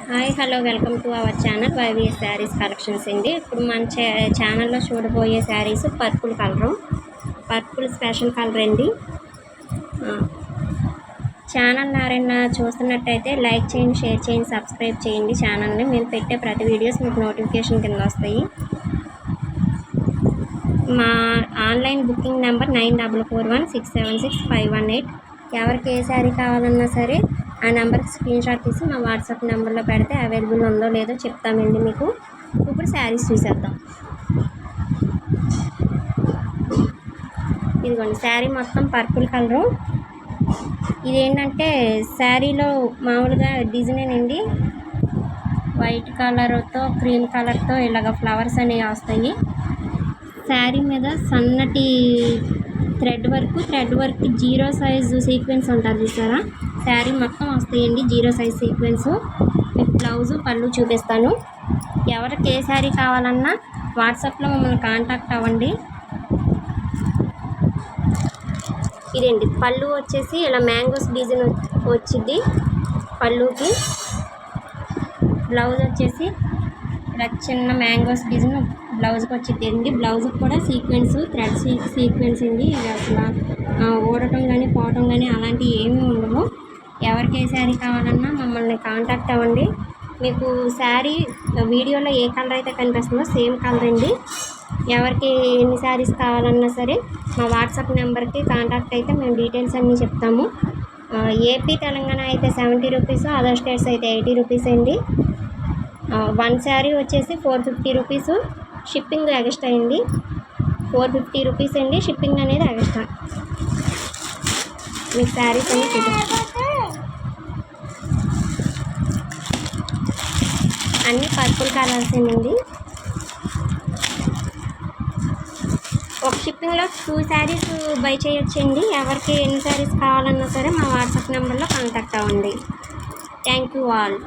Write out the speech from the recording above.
Hi hello welcome to our channel V Y S saris collections అండి. ఇప్పుడు మన ఛానల్లో చూడబోయే saris purple colour, purple special colour అండి. ఛానల్ ఎవరైనా చూస్తున్నట్టయితే లైక్ చేయండి, షేర్ చేయండి, సబ్స్క్రైబ్ చేయండి ఛానల్ని. మేము పెట్టే ప్రతి వీడియోస్ మీకు నోటిఫికేషన్ కింద వస్తాయి. మా ఆన్లైన్ బుకింగ్ నెంబర్ 9441676518. ఎవరికి ఏ శారీ కావాలన్నా సరే ఆ నెంబర్కి స్క్రీన్ షాట్ తీసి మా వాట్సాప్ నెంబర్లో పెడితే అవైలబుల్ ఉందో లేదో చెప్తామండి మీకు. ఇప్పుడు శారీస్ చూసేద్దాం. ఇదిగోండి శారీ మొత్తం పర్పుల్ కలరు. ఇదేంటంటే శారీలో మామూలుగా డిజైన్ అండి, వైట్ కలర్తో క్రీమ్ కలర్తో ఇలాగ ఫ్లవర్స్ అనేవి వస్తాయి. శారీ మీద సన్నటి thread work zero size sequence ఉంటారు చూసారా, శారీ మొత్తం వస్తాయండి జీరో సైజ్ సీక్వెన్స్. మీకు బ్లౌజు పళ్ళు చూపిస్తాను. ఎవరికి ఏ శారీ కావాలన్నా వాట్సాప్లో మమ్మల్ని కాంటాక్ట్ అవ్వండి. ఇదండి పళ్ళు వచ్చేసి ఇలా మ్యాంగోస్ డిజైన్ వచ్చింది పళ్ళుకి. బ్లౌజ్ వచ్చేసి ఇలా చిన్న మ్యాంగోస్ డిజైన్ బ్లౌజ్కి వచ్చింది. బ్లౌజ్కి కూడా సీక్వెన్స్ థ్రెడ్ సీక్వెన్స్ అండి. ఇది అసలు ఊడటం కానీ పోవటం కానీ అలాంటివి ఏమీ ఉండవు. ఎవరికి ఏ శారీ కావాలన్నా మమ్మల్ని కాంటాక్ట్ అవ్వండి. మీకు శారీ వీడియోలో ఏ కలర్ అయితే కనిపిస్తుందో సేమ్ కలర్ అండి. ఎవరికి ఎన్ని శారీస్ కావాలన్నా సరే మా వాట్సాప్ నెంబర్కి కాంటాక్ట్ అయితే మేము డీటెయిల్స్ అన్నీ చెప్తాము. ఏపీ తెలంగాణ అయితే 70 రూపీస్, అదర్ స్టేట్స్ అయితే 80 రూపీస్ అండి. 1 శారీ వచ్చేసి 450 రూపీస్. షిప్పింగ్ ఎక్స్ట్రా అండి, 450 రూపీస్ అండి. షిప్పింగ్ అనేది ఎక్స్ట్రా. మీకు శారీస్ అన్నీ చూపిస్తాను. అన్నీ పర్పుల్ కలర్స్ అండి. ఒక షిప్పింగ్లో 2 శారీస్ బై చేయొచ్చండి. ఎవరికి ఎన్ని శారీస్ కావాలన్నా సరే మా వాట్సాప్ నెంబర్లో కాంటాక్ట్ అవ్వండి. Thank you all.